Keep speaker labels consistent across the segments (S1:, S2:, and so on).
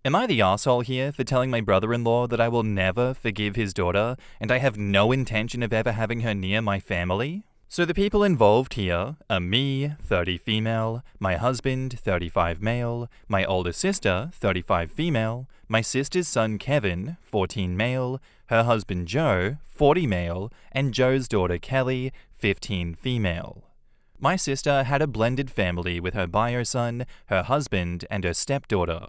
S1: Am I the asshole here for telling my brother-in-law that I will never forgive his daughter and I have no intention of ever having her near my family? So the people involved here are me, 30 female, my husband, 35 male, my older sister, 35 female, my sister's son Kevin, 14 male, her husband Joe, 40 male, and Joe's daughter Kelly, 15 female. My sister had a blended family with her bio son, her husband, and her stepdaughter.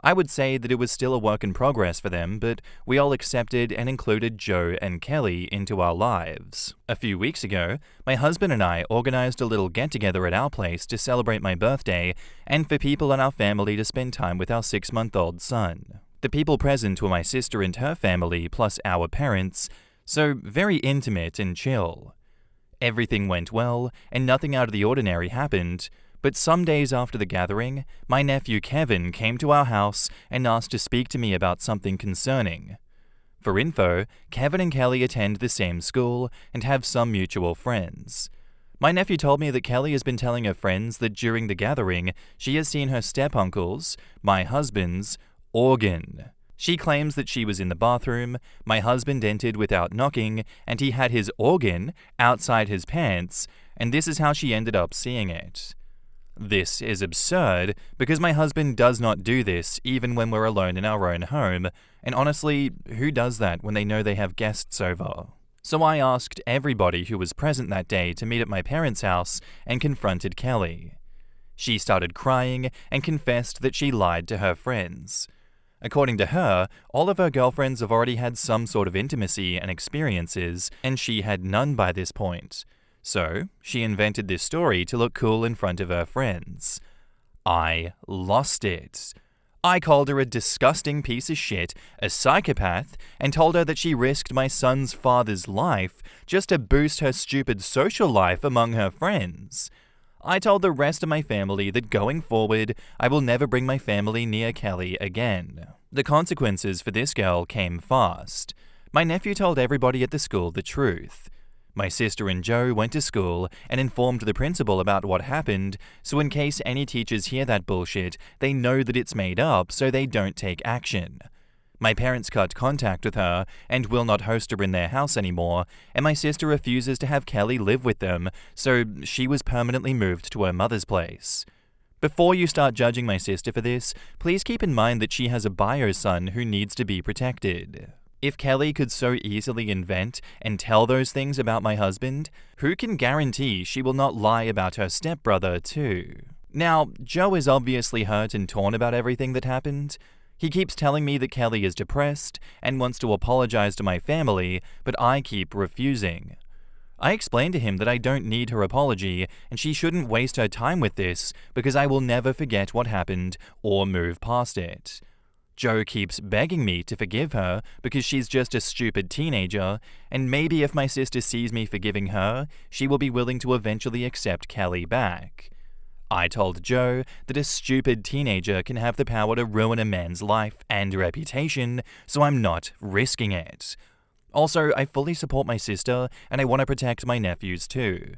S1: I would say that it was still a work in progress for them, but we all accepted and included Joe and Kelly into our lives. A few weeks ago, my husband and I organized a little get-together at our place to celebrate my birthday and for people in our family to spend time with our 6-month-old son. The people present were my sister and her family plus our parents, so very intimate and chill. Everything went well, and nothing out of the ordinary happened, but some days after the gathering, my nephew Kevin came to our house and asked to speak to me about something concerning. For info, Kevin and Kelly attend the same school and have some mutual friends. My nephew told me that Kelly has been telling her friends that during the gathering, she has seen her step-uncle's, my husband's, organ. She claims that she was in the bathroom, my husband entered without knocking, and he had his organ outside his pants, and this is how she ended up seeing it. This is absurd, because my husband does not do this even when we're alone in our own home, and honestly, who does that when they know they have guests over? So I asked everybody who was present that day to meet at my parents' house and confronted Kelly. She started crying and confessed that she lied to her friends. According to her, all of her girlfriends have already had some sort of intimacy and experiences, and she had none by this point. So, she invented this story to look cool in front of her friends. I lost it. I called her a disgusting piece of shit, a psychopath, and told her that she risked my son's father's life just to boost her stupid social life among her friends. I told the rest of my family that going forward, I will never bring my family near Kelly again. The consequences for this girl came fast. My nephew told everybody at the school the truth. My sister and Joe went to school and informed the principal about what happened, so in case any teachers hear that bullshit, they know that it's made up so they don't take action. My parents cut contact with her and will not host her in their house anymore, and my sister refuses to have Kelly live with them, so she was permanently moved to her mother's place. Before you start judging my sister for this, please keep in mind that she has a bio son who needs to be protected. If Kelly could so easily invent and tell those things about my husband, who can guarantee she will not lie about her stepbrother too? Now, Joe is obviously hurt and torn about everything that happened. He keeps telling me that Kelly is depressed and wants to apologize to my family, but I keep refusing. I explained to him that I don't need her apology and she shouldn't waste her time with this because I will never forget what happened or move past it. Joe keeps begging me to forgive her because she's just a stupid teenager, and maybe if my sister sees me forgiving her, she will be willing to eventually accept Kelly back. I told Joe that a stupid teenager can have the power to ruin a man's life and reputation, so I'm not risking it. Also, I fully support my sister, and I want to protect my nephews too.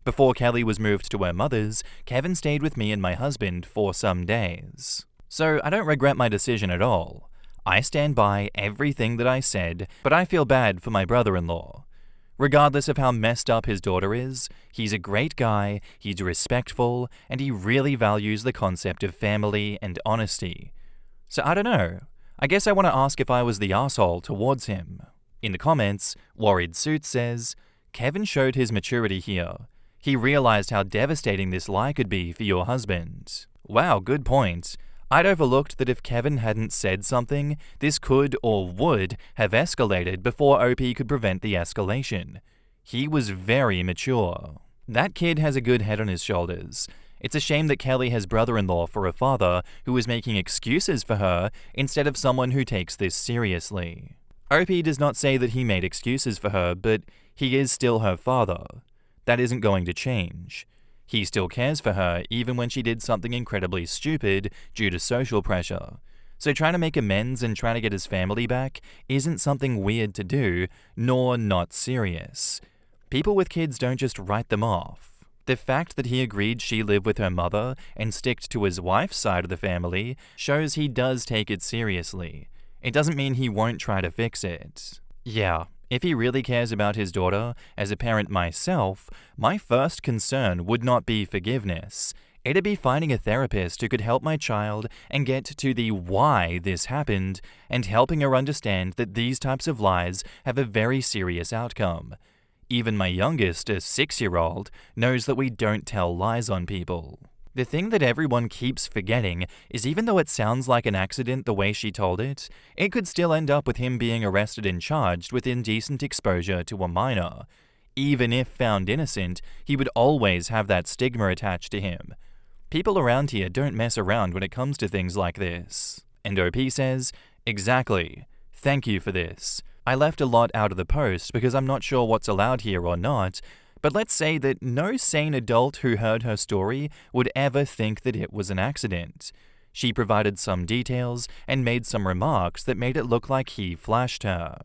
S1: Before Kelly was moved to her mother's, Kevin stayed with me and my husband for some days. So I don't regret my decision at all. I stand by everything that I said, but I feel bad for my brother-in-law. Regardless of how messed up his daughter is, he's a great guy, he's respectful, and he really values the concept of family and honesty. So I don't know. I guess I want to ask if I was the asshole towards him. In the comments, Worried Suit says, Kevin showed his maturity here. He realized how devastating this lie could be for your husband. Wow, good point. I'd overlooked that if Kevin hadn't said something, this could or would have escalated before OP could prevent the escalation. He was very mature. That kid has a good head on his shoulders. It's a shame that Kelly has brother-in-law for a father who is making excuses for her instead of someone who takes this seriously. OP does not say that he made excuses for her, but he is still her father. That isn't going to change. He still cares for her even when she did something incredibly stupid due to social pressure. So trying to make amends and trying to get his family back isn't something weird to do, nor not serious. People with kids don't just write them off. The fact that he agreed she live with her mother and sticked to his wife's side of the family shows he does take it seriously. It doesn't mean he won't try to fix it. Yeah, if he really cares about his daughter, as a parent myself, my first concern would not be forgiveness. It'd be finding a therapist who could help my child and get to the why this happened, and helping her understand that these types of lies have a very serious outcome. Even my youngest, a 6-year-old, knows that we don't tell lies on people. The thing that everyone keeps forgetting is even though it sounds like an accident the way she told it, it could still end up with him being arrested and charged with indecent exposure to a minor. Even if found innocent, he would always have that stigma attached to him. People around here don't mess around when it comes to things like this. And OP says, "Exactly. Thank you for this. I left a lot out of the post because I'm not sure what's allowed here or not, but let's say that no sane adult who heard her story would ever think that it was an accident. She provided some details and made some remarks that made it look like he flashed her."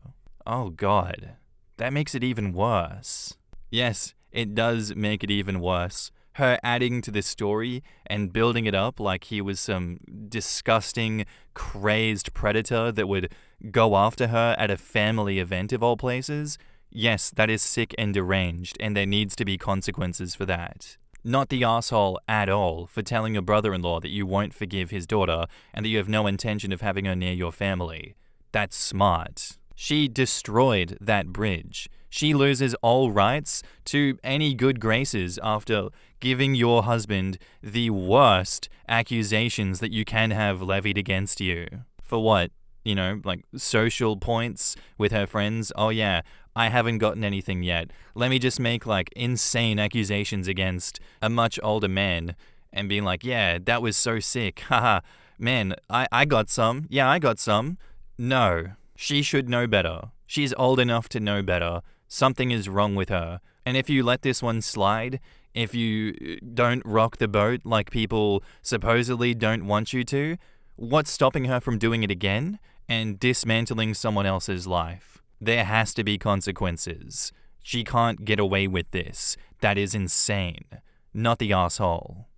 S1: Oh god, that makes it even worse. Yes, it does make it even worse. Her adding to this story and building it up like he was some disgusting, crazed predator that would go after her at a family event of all places. Yes, that is sick and deranged, and there needs to be consequences for that. Not the asshole at all for telling your brother-in-law that you won't forgive his daughter and that you have no intention of having her near your family. That's smart. She destroyed that bridge. She loses all rights to any good graces after giving your husband the worst accusations that you can have levied against you. For what? You know, like social points with her friends? Oh yeah, I haven't gotten anything yet. Let me just make like insane accusations against a much older man and being like, yeah, that was so sick. Haha, man, I got some. Yeah, I got some. No, she should know better. She's old enough to know better. Something is wrong with her. And if you let this one slide, if you don't rock the boat like people supposedly don't want you to, what's stopping her from doing it again and dismantling someone else's life? There has to be consequences. She can't get away with this. That is insane. Not the asshole.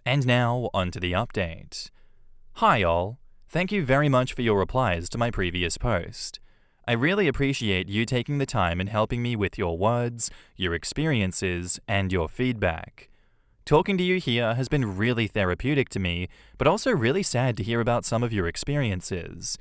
S1: And now, on to the update. Hi all. Thank you very much for your replies to my previous post. I really appreciate you taking the time and helping me with your words, your experiences, and your feedback. Talking to you here has been really therapeutic to me, but also really sad to hear about some of your experiences.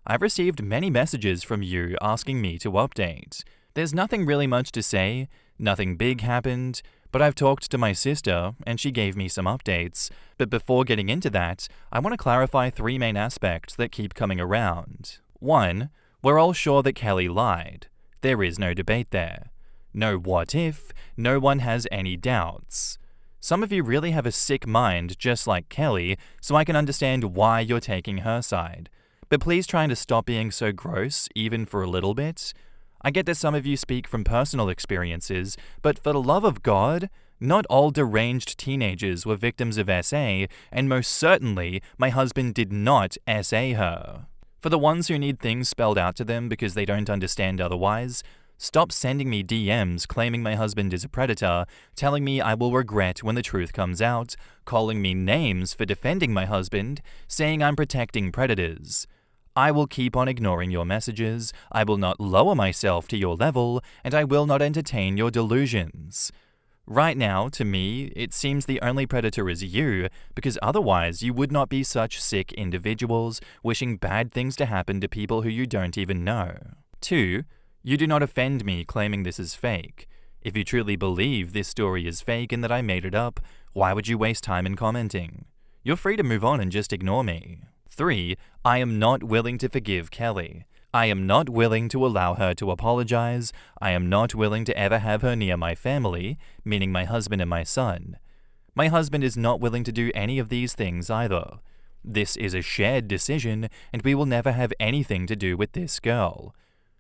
S1: I've received many messages from you asking me to update. There's nothing really much to say, nothing big happened, but I've talked to my sister and she gave me some updates. But before getting into that, I want to clarify 3 main aspects that keep coming around. 1. We're all sure that Kelly lied. There is no debate there. No what if, no one has any doubts. Some of you really have a sick mind just like Kelly, so I can understand why you're taking her side. But please try to stop being so gross, even for a little bit. I get that some of you speak from personal experiences, but for the love of God, not all deranged teenagers were victims of SA, and most certainly my husband did not SA her. For the ones who need things spelled out to them because they don't understand otherwise, stop sending me DMs claiming my husband is a predator, telling me I will regret when the truth comes out, calling me names for defending my husband, saying I'm protecting predators. I will keep on ignoring your messages, I will not lower myself to your level, and I will not entertain your delusions. Right now, to me, it seems the only predator is you, because otherwise you would not be such sick individuals wishing bad things to happen to people who you don't even know. 2. You do not offend me claiming this is fake. If you truly believe this story is fake and that I made it up, why would you waste time in commenting? You're free to move on and just ignore me. 3. I am not willing to forgive Kelly. I am not willing to allow her to apologize. I am not willing to ever have her near my family, meaning my husband and my son. My husband is not willing to do any of these things either. This is a shared decision, and we will never have anything to do with this girl.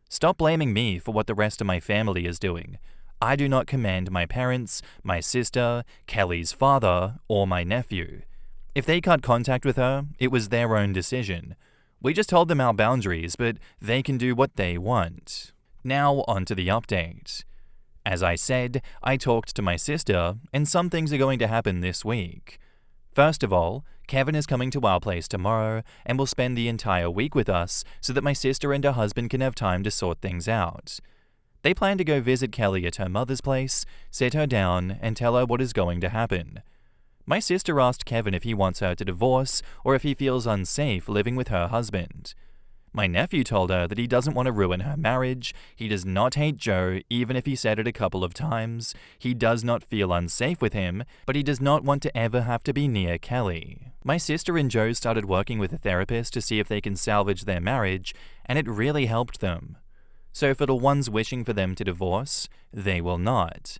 S1: Stop blaming me for what the rest of my family is doing. I do not command my parents, my sister, Kelly's father, or my nephew. If they cut contact with her, it was their own decision. We just told them our boundaries, but they can do what they want. Now on to the update. As I said, I talked to my sister, and some things are going to happen this week. First of all, Kevin is coming to our place tomorrow and will spend the entire week with us so that my sister and her husband can have time to sort things out. They plan to go visit Kelly at her mother's place, sit her down, and tell her what is going to happen. My sister asked Kevin if he wants her to divorce or if he feels unsafe living with her husband. My nephew told her that he doesn't want to ruin her marriage, he does not hate Joe even if he said it a couple of times, he does not feel unsafe with him, but he does not want to ever have to be near Kelly. My sister and Joe started working with a therapist to see if they can salvage their marriage, and it really helped them. So for the ones wishing for them to divorce, they will not.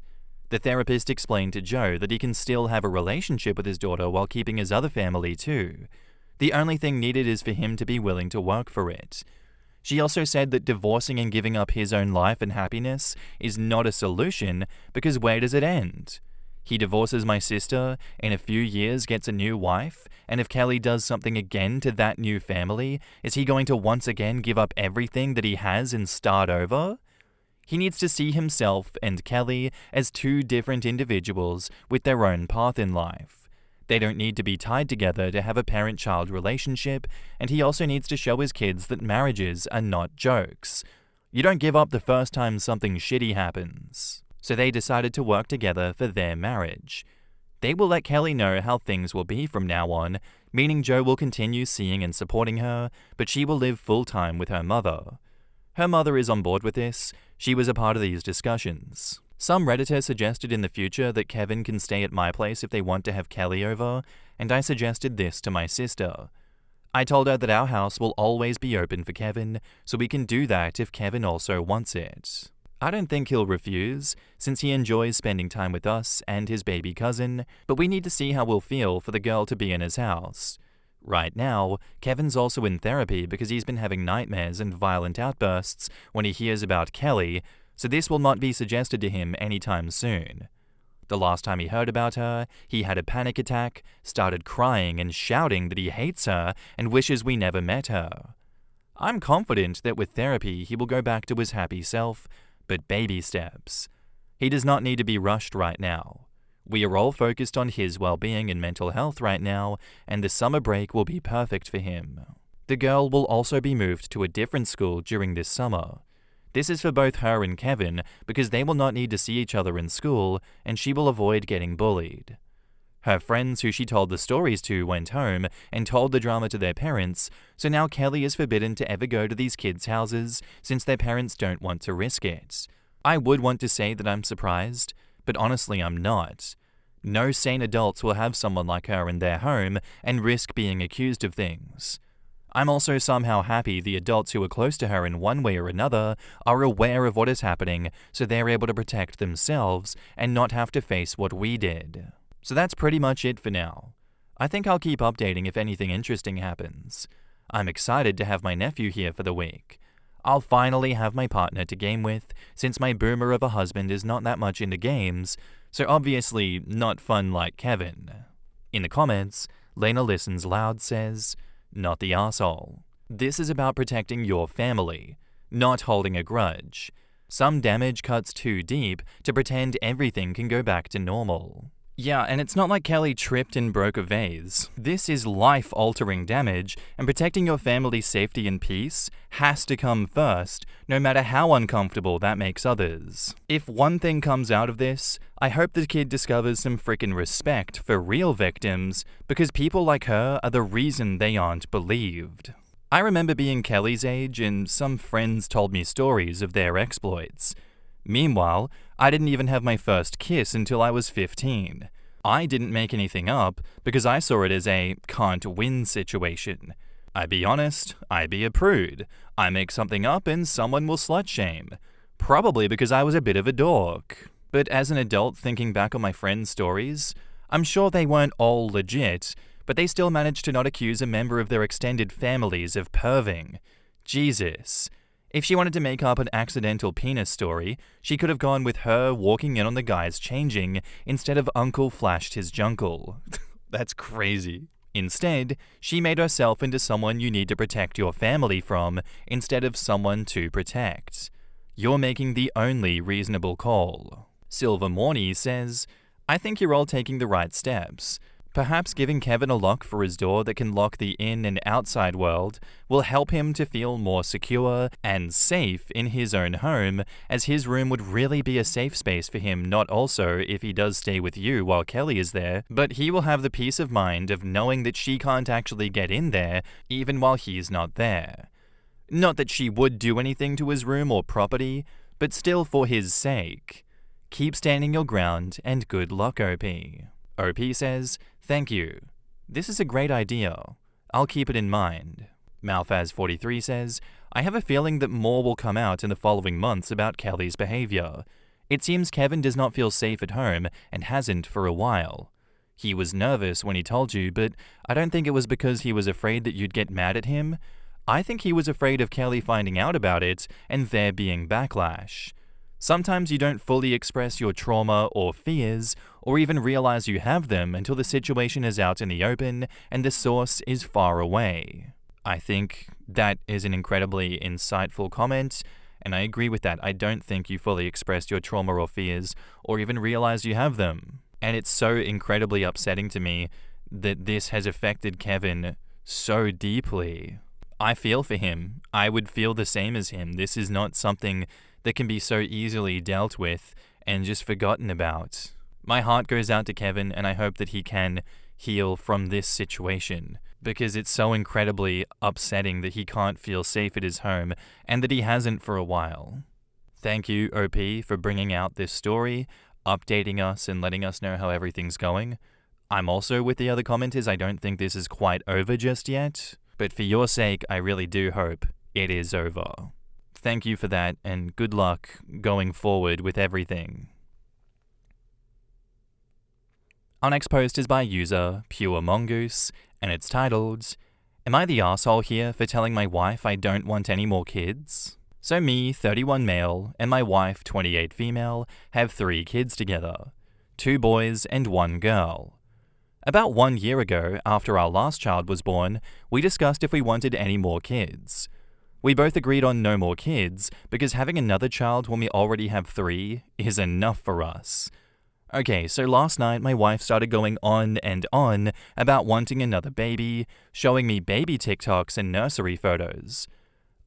S1: The therapist explained to Joe that he can still have a relationship with his daughter while keeping his other family too. The only thing needed is for him to be willing to work for it. She also said that divorcing and giving up his own life and happiness is not a solution because where does it end? He divorces my sister, in a few years gets a new wife, and if Kelly does something again to that new family, is he going to once again give up everything that he has and start over? He needs to see himself and Kelly as two different individuals with their own path in life. They don't need to be tied together to have a parent-child relationship, and he also needs to show his kids that marriages are not jokes. You don't give up the first time something shitty happens. So they decided to work together for their marriage. They will let Kelly know how things will be from now on, meaning Joe will continue seeing and supporting her, but she will live full-time with her mother. Her mother is on board with this. She was a part of these discussions. Some Redditor suggested in the future that Kevin can stay at my place if they want to have Kelly over, and I suggested this to my sister. I told her that our house will always be open for Kevin, so we can do that if Kevin also wants it. I don't think he'll refuse, since he enjoys spending time with us and his baby cousin, but we need to see how we'll feel for the girl to be in his house. Right now, Kevin's also in therapy because he's been having nightmares and violent outbursts when he hears about Kelly, so this will not be suggested to him anytime soon. The last time he heard about her, he had a panic attack, started crying and shouting that he hates her and wishes we never met her. I'm confident that with therapy he will go back to his happy self, but baby steps. He does not need to be rushed right now. We are all focused on his well-being and mental health right now, and the summer break will be perfect for him. The girl will also be moved to a different school during this summer. This is for both her and Kevin because they will not need to see each other in school and she will avoid getting bullied. Her friends who she told the stories to went home and told the drama to their parents, so now Kelly is forbidden to ever go to these kids' houses since their parents don't want to risk it. I would want to say that I'm surprised, but honestly I'm not. No sane adults will have someone like her in their home and risk being accused of things. I'm also somehow happy the adults who are close to her in one way or another are aware of what is happening so they're able to protect themselves and not have to face what we did. So that's pretty much it for now. I think I'll keep updating if anything interesting happens. I'm excited to have my nephew here for the week. I'll finally have my partner to game with since my boomer of a husband is not that much into games, so obviously not fun like Kevin. In the comments, Lena Listens Loud says, "Not the arsehole. This is about protecting your family, not holding a grudge. Some damage cuts too deep to pretend everything can go back to normal." Yeah, and it's not like Kelly tripped and broke a vase. This is life-altering damage, and protecting your family's safety and peace has to come first, no matter how uncomfortable that makes others. If one thing comes out of this, I hope the kid discovers some frickin' respect for real victims, because people like her are the reason they aren't believed. I remember being Kelly's age, and some friends told me stories of their exploits. Meanwhile, I didn't even have my first kiss until I was 15. I didn't make anything up because I saw it as a can't-win situation. I be honest, I be a prude. I make something up and someone will slut-shame. Probably because I was a bit of a dork. But as an adult thinking back on my friends' stories, I'm sure they weren't all legit, but they still managed to not accuse a member of their extended families of perving. Jesus. If she wanted to make up an accidental penis story, she could have gone with her walking in on the guys changing instead of Uncle flashed his junkle. That's crazy. Instead, she made herself into someone you need to protect your family from instead of someone to protect. You're making the only reasonable call. Silver Morny says, I think you're all taking the right steps. Perhaps giving Kevin a lock for his door that can lock the in and outside world will help him to feel more secure and safe in his own home, as his room would really be a safe space for him, not also if he does stay with you while Kelly is there, but he will have the peace of mind of knowing that she can't actually get in there even while he's not there. Not that she would do anything to his room or property, but still for his sake. Keep standing your ground and good luck, OP. OP says, thank you. This is a great idea. I'll keep it in mind. Malphaz43 says, I have a feeling that more will come out in the following months about Kelly's behavior. It seems Kevin does not feel safe at home and hasn't for a while. He was nervous when he told you, but I don't think it was because he was afraid that you'd get mad at him. I think he was afraid of Kelly finding out about it and there being backlash. Sometimes you don't fully express your trauma or fears, or even realize you have them until the situation is out in the open and the source is far away. I think that is an incredibly insightful comment, and I agree with that. I don't think you fully expressed your trauma or fears, or even realize you have them. And it's so incredibly upsetting to me that this has affected Kevin so deeply. I feel for him. I would feel the same as him. This is not something that can be so easily dealt with and just forgotten about. My heart goes out to Kevin, and I hope that he can heal from this situation, because it's so incredibly upsetting that he can't feel safe at his home and that he hasn't for a while. Thank you, OP, for bringing out this story, updating us and letting us know how everything's going. I'm also with the other commenters. I don't think this is quite over just yet, but for your sake, I really do hope it is over. Thank you for that, and good luck going forward with everything. Our next post is by user Pure Mongoose, and it's titled, Am I the asshole here for telling my wife I don't want any more kids? So me, 31 male, and my wife, 28 female, have 3 kids together. 2 boys and 1 girl. About 1 year ago, after our last child was born, we discussed if we wanted any more kids. We both agreed on no more kids, because having another child when we already have 3 is enough for us. Okay, so last night my wife started going on and on about wanting another baby, showing me baby TikToks and nursery photos.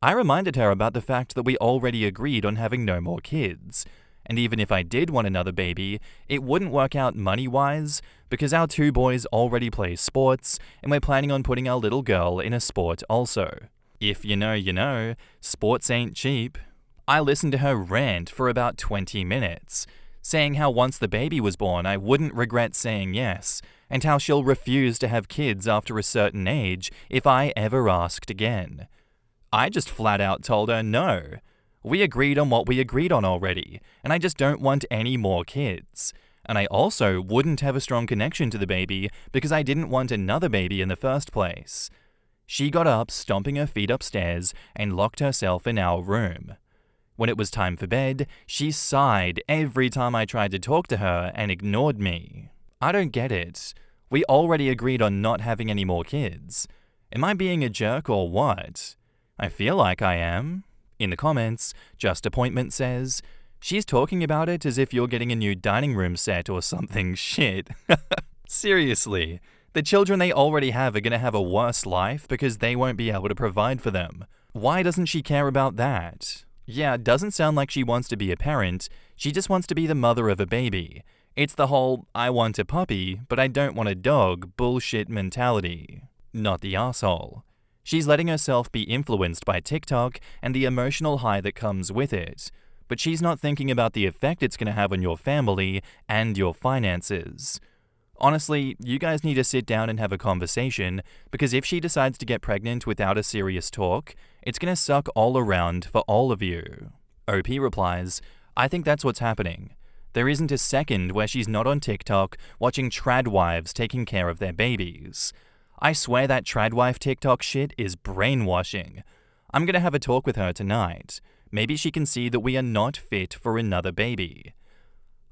S1: I reminded her about the fact that we already agreed on having no more kids, and even if I did want another baby, it wouldn't work out money-wise, because our 2 boys already play sports, and we're planning on putting our little girl in a sport also. If you know, you know, sports ain't cheap. I listened to her rant for about 20 minutes, saying how once the baby was born I wouldn't regret saying yes, and how she'll refuse to have kids after a certain age if I ever asked again. I just flat out told her no. We agreed on what we agreed on already, and I just don't want any more kids. And I also wouldn't have a strong connection to the baby because I didn't want another baby in the first place. She got up, stomping her feet upstairs, and locked herself in our room. When it was time for bed, she sighed every time I tried to talk to her and ignored me. I don't get it. We already agreed on not having any more kids. Am I being a jerk or what? I feel like I am. In the comments, Just Appointment says, she's talking about it as if you're getting a new dining room set or something shit. Seriously. The children they already have are going to have a worse life because they won't be able to provide for them. Why doesn't she care about that? Yeah, it doesn't sound like she wants to be a parent. She just wants to be the mother of a baby. It's the whole, I want a puppy, but I don't want a dog bullshit mentality. Not the asshole. She's letting herself be influenced by TikTok and the emotional high that comes with it. But she's not thinking about the effect it's going to have on your family and your finances. Honestly, you guys need to sit down and have a conversation, because if she decides to get pregnant without a serious talk, it's going to suck all around for all of you. OP replies, I think that's what's happening. There isn't a second where she's not on TikTok watching trad wives taking care of their babies. I swear that trad wife TikTok shit is brainwashing. I'm going to have a talk with her tonight. Maybe she can see that we are not fit for another baby.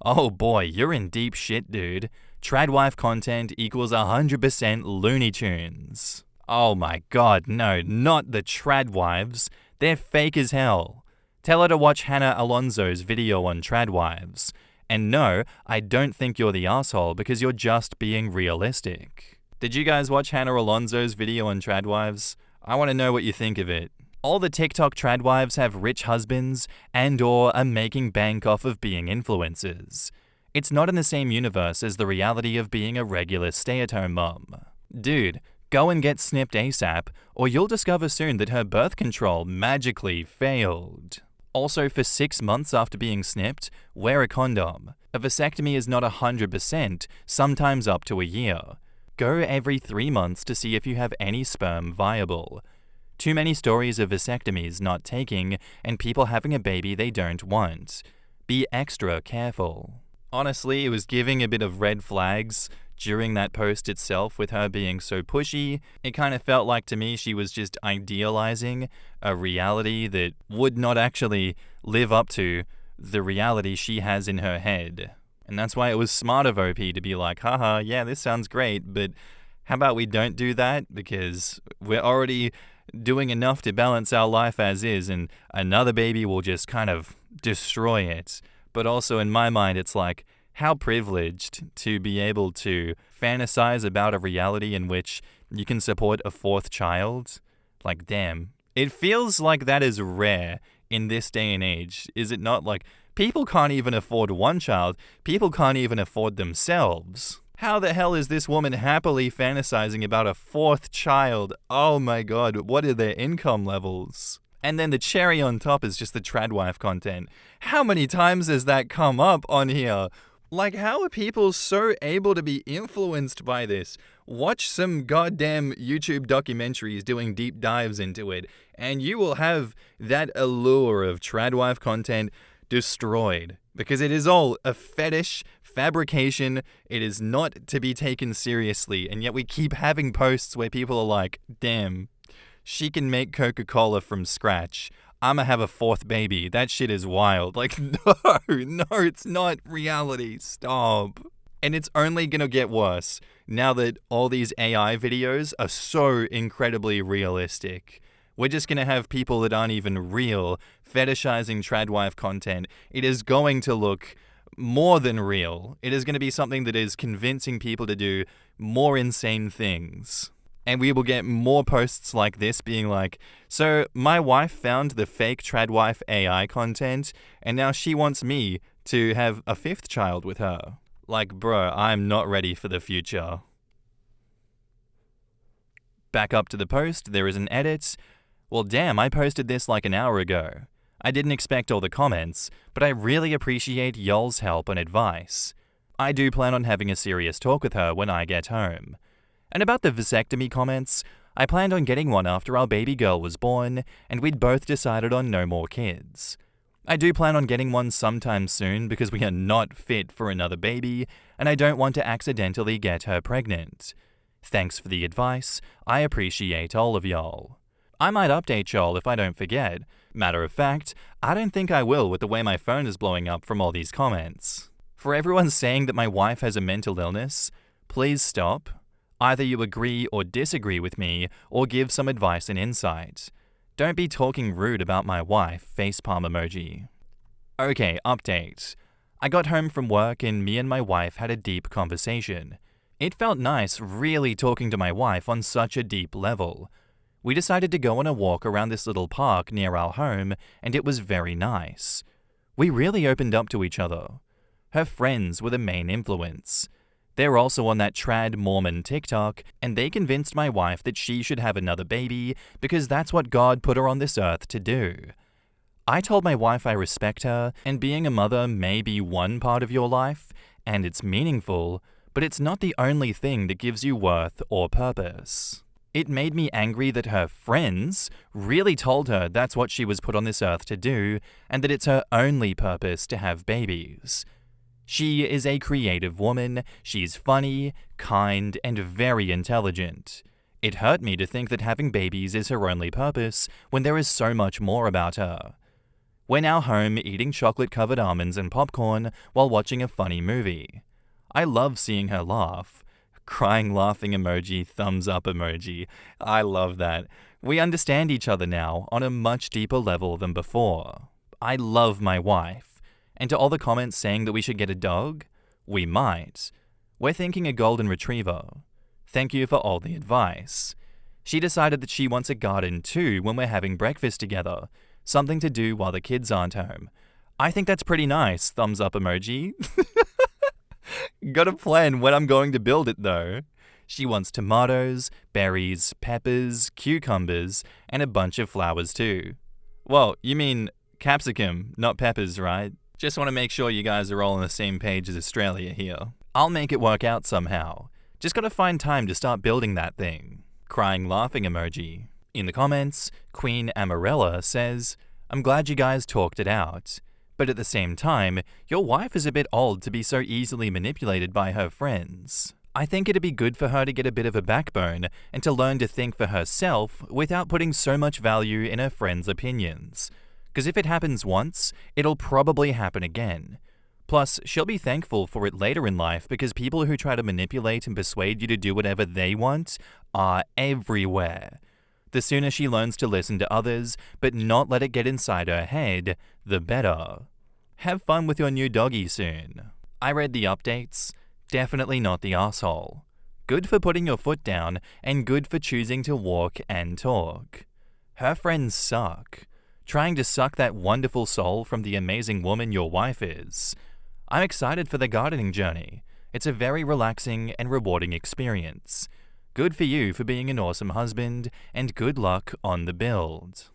S1: Oh boy, you're in deep shit, dude. Tradwife content equals 100% Looney Tunes. Oh my god, no, not the Tradwives. They're fake as hell. Tell her to watch Hannah Alonso's video on tradwives. And no, I don't think you're the asshole because you're just being realistic. Did you guys watch Hannah Alonso's video on tradwives? I want to know what you think of it. All the TikTok tradwives have rich husbands and/or are making bank off of being influencers. It's not in the same universe as the reality of being a regular stay-at-home mom. Dude, go and get snipped ASAP, or you'll discover soon that her birth control magically failed. Also, for 6 months after being snipped, wear a condom. A vasectomy is not 100%, sometimes up to a year. Go every 3 months to see if you have any sperm viable. Too many stories of vasectomies not taking and people having a baby they don't want. Be extra careful. Honestly, it was giving a bit of red flags during that post itself with her being so pushy. It kind of felt like to me she was just idealizing a reality that would not actually live up to the reality she has in her head. And that's why it was smart of OP to be like, haha, yeah, this sounds great, but how about we don't do that? Because we're already doing enough to balance our life as is, and another baby will just kind of destroy it. But also in my mind, it's like, how privileged to be able to fantasize about a reality in which you can support a 4th child. Like, damn. It feels like that is rare in this day and age, is it not? Like, people can't even afford 1 child. People can't even afford themselves. How the hell is this woman happily fantasizing about a 4th child? Oh my god, what are their income levels? And then the cherry on top is just the tradwife content. How many times has that come up on here? Like, how are people so able to be influenced by this? Watch some goddamn YouTube documentaries doing deep dives into it, and you will have that allure of tradwife content destroyed. Because it is all a fetish, fabrication, it is not to be taken seriously, and yet we keep having posts where people are like, damn, she can make Coca-Cola from scratch. I'ma have a 4th baby. That shit is wild. Like, no, it's not reality. Stop. And it's only gonna get worse now that all these AI videos are so incredibly realistic. We're just gonna have people that aren't even real fetishizing tradwife content. It is going to look more than real. It is gonna be something that is convincing people to do more insane things. And we will get more posts like this being like, so my wife found the fake tradwife AI content, and now she wants me to have a 5th child with her. Like, bro, I'm not ready for the future. Back up to the post, there is an edit. Well, damn, I posted this like an hour ago. I didn't expect all the comments, but I really appreciate y'all's help and advice. I do plan on having a serious talk with her when I get home. And about the vasectomy comments, I planned on getting one after our baby girl was born, and we'd both decided on no more kids. I do plan on getting one sometime soon because we are not fit for another baby, and I don't want to accidentally get her pregnant. Thanks for the advice, I appreciate all of y'all. I might update y'all if I don't forget. Matter of fact, I don't think I will with the way my phone is blowing up from all these comments. For everyone saying that my wife has a mental illness, please stop. Either you agree or disagree with me, or give some advice and insight. Don't be talking rude about my wife, facepalm emoji. Okay, update. I got home from work and me and my wife had a deep conversation. It felt nice really talking to my wife on such a deep level. We decided to go on a walk around this little park near our home, and it was very nice. We really opened up to each other. Her friends were the main influence. They're also on that trad Mormon TikTok, and they convinced my wife that she should have another baby because that's what God put her on this earth to do. I told my wife I respect her, and being a mother may be one part of your life, and it's meaningful, but it's not the only thing that gives you worth or purpose. It made me angry that her friends really told her that's what she was put on this earth to do, and that it's her only purpose to have babies. She is a creative woman, she's funny, kind, and very intelligent. It hurt me to think that having babies is her only purpose when there is so much more about her. We're now home eating chocolate-covered almonds and popcorn while watching a funny movie. I love seeing her laugh. Crying laughing emoji, thumbs up emoji. I love that. We understand each other now on a much deeper level than before. I love my wife. And to all the comments saying that we should get a dog, we might. We're thinking a golden retriever. Thank you for all the advice. She decided that she wants a garden too when we're having breakfast together. Something to do while the kids aren't home. I think that's pretty nice, thumbs up emoji. Gotta plan when I'm going to build it though. She wants tomatoes, berries, peppers, cucumbers, and a bunch of flowers too. Well, you mean capsicum, not peppers, right? Just want to make sure you guys are all on the same page as Australia here. I'll make it work out somehow. Just gotta find time to start building that thing. Crying laughing emoji. In the comments, Queen Amarella says, I'm glad you guys talked it out. But at the same time, your wife is a bit old to be so easily manipulated by her friends. I think it'd be good for her to get a bit of a backbone and to learn to think for herself without putting so much value in her friends' opinions. Because if it happens once, it'll probably happen again. Plus, she'll be thankful for it later in life because people who try to manipulate and persuade you to do whatever they want are everywhere. The sooner she learns to listen to others, but not let it get inside her head, the better. Have fun with your new doggy soon. I read the updates. Definitely not the asshole. Good for putting your foot down, and good for choosing to walk and talk. Her friends suck. Trying to suck that wonderful soul from the amazing woman your wife is. I'm excited for the gardening journey. It's a very relaxing and rewarding experience. Good for you for being an awesome husband, and good luck on the build.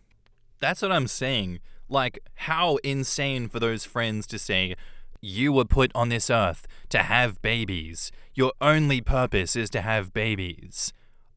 S1: That's what I'm saying. Like, how insane for those friends to say, you were put on this earth to have babies. Your only purpose is to have babies.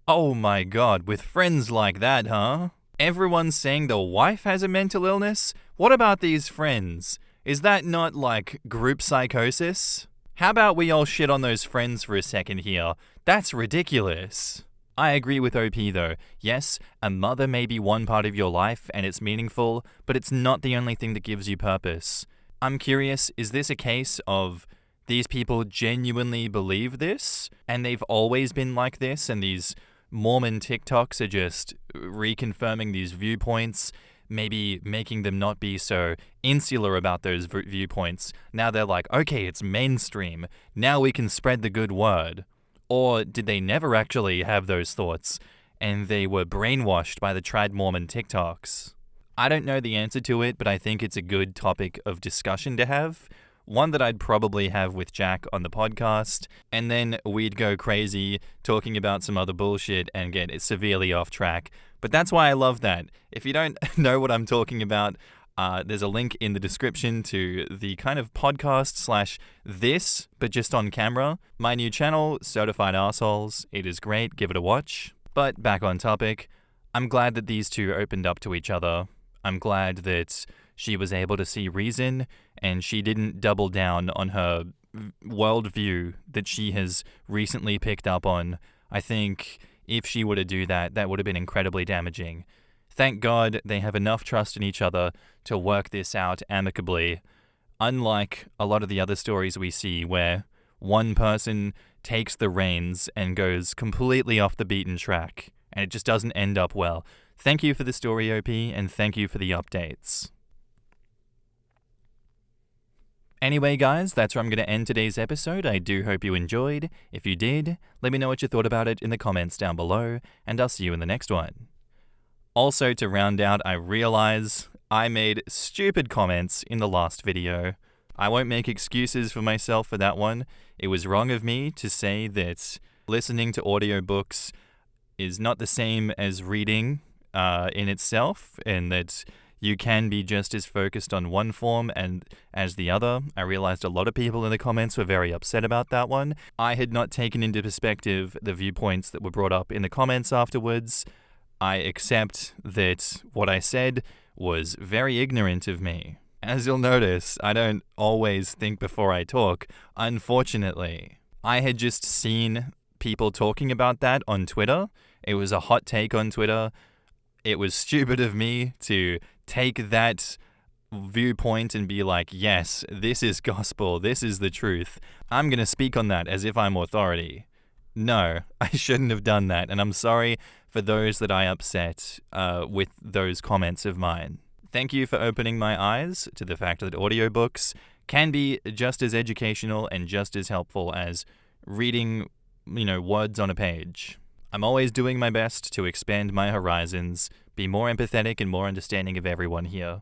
S1: Oh my god, with friends like that, huh? Everyone's saying the wife has a mental illness? What about these friends? Is that not like group psychosis? How about we all shit on those friends for a second here? That's ridiculous. I agree with OP though. Yes, a mother may be one part of your life and it's meaningful, but it's not the only thing that gives you purpose. I'm curious, is this a case of these people genuinely believe this and they've always been like this and these Mormon TikToks are just reconfirming these viewpoints, maybe making them not be so insular about those viewpoints? Now they're like, okay, it's mainstream. Now we can spread the good word. Or did they never actually have those thoughts and they were brainwashed by the trad Mormon TikToks? I don't know the answer to it, but I think it's a good topic of discussion to have. One that I'd probably have with Jack on the podcast, and then we'd go crazy talking about some other bullshit and get severely off track. But that's why I love that. If you don't know what I'm talking about, there's a link in the description to the kind of podcast / this, but just on camera. My new channel, Certified Arseholes. It is great, give it a watch. But back on topic, I'm glad that these two opened up to each other. I'm glad that she was able to see reason and she didn't double down on her worldview that she has recently picked up on. I think if she were to do that, that would have been incredibly damaging. Thank God they have enough trust in each other to work this out amicably, unlike a lot of the other stories we see where one person takes the reins and goes completely off the beaten track, and it just doesn't end up well. Thank you for the story, OP, and thank you for the updates. Anyway, guys, that's where I'm going to end today's episode. I do hope you enjoyed. If you did, let me know what you thought about it in the comments down below, and I'll see you in the next one. Also, to round out, I realize I made stupid comments in the last video. I won't make excuses for myself for that one. It was wrong of me to say that listening to audiobooks is not the same as reading in itself, and that you can be just as focused on one form and as the other. I realized a lot of people in the comments were very upset about that one. I had not taken into perspective the viewpoints that were brought up in the comments afterwards. I accept that what I said was very ignorant of me. As you'll notice, I don't always think before I talk, unfortunately. I had just seen people talking about that on Twitter. It was a hot take on Twitter. It was stupid of me to take that viewpoint and be like, yes, this is gospel, this is the truth. I'm going to speak on that as if I'm authority. No, I shouldn't have done that, and I'm sorry for those that I upset with those comments of mine. thank you for opening my eyes to the fact that audiobooks can be just as educational and just as helpful as reading, words on a page. I'm always doing my best to expand my horizons, be more empathetic and more understanding of everyone here.